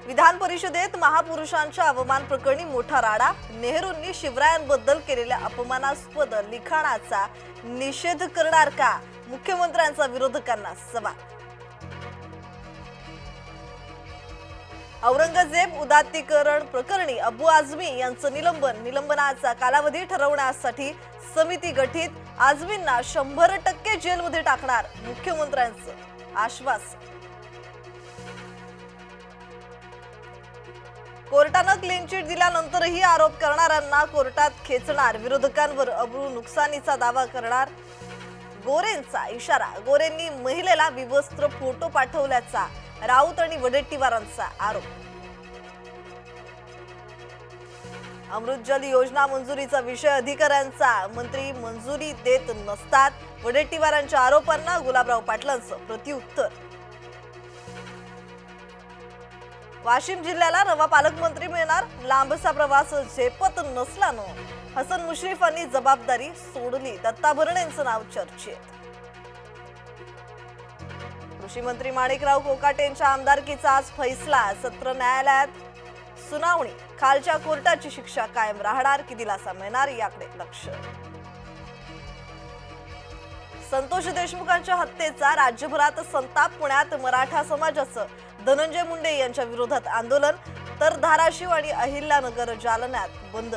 विधान परिषदेत महापुरुषांच्या अपमान प्रकरणी मोठा राडा। नेहरूंनी शिवरायांबद्दल केलेल्या अपमानास्पद लिखाणाचा निषेध करणार का? मुख्यमंत्र्यांचा विरोधकांना सवाल। औरंगजेब उदात्तीकरण प्रकरणी अबू आझमी यांचं निलंबनाचा कालावधी ठरवण्यासाठी समिती गठीत। आझमींना 100% जेलमध्ये टाकणार, मुख्यमंत्र्यांचं आश्वासन। कोर्टानं क्लीन चिट दिल्यानंतरही आरोप करणाऱ्यांना कोर्टात खेचणार। विरोधकांवर अब्रू नुकसानीचा दावा करणार गोरेंचा इशारा। गोरेंनी महिलेला विवस्त्र फोटो पाठवल्याचा राऊत आणि वडेट्टीवारांचा आरोप। अमृत जल योजना मंजुरीचा विषय अधिकाऱ्यांचा, मंत्री मंजुरी देत नसतात। वडेट्टीवारांच्या आरोपांना गुलाबराव पाटलांचं प्रत्युत्तर। वाशिम जिल्ह्याला नवा पालकमंत्री मिळणार, लांबचा प्रवास झेपत नसल्यानं हसन मुश्रीफांनी जबाबदारी सोडली। दत्ता भरणेंचं नाव चर्चेत। कृषी मंत्री माणिकराव कोकाटेंच्या आमदारकीचा आज फैसला। सत्र न्यायालयात सुनावणी। खालच्या कोर्टाची शिक्षा कायम राहणार की दिलासा मिळणार याकडे लक्ष। संतोष देशमुखांच्या हत्येचा राज्यभरात संताप। पुण्यात मराठा समाजाचं धनंजय मुंडे यांच्या विरोधात आंदोलन, तर धाराशिव आणि अहिल्यानगर जालन्यात बंद।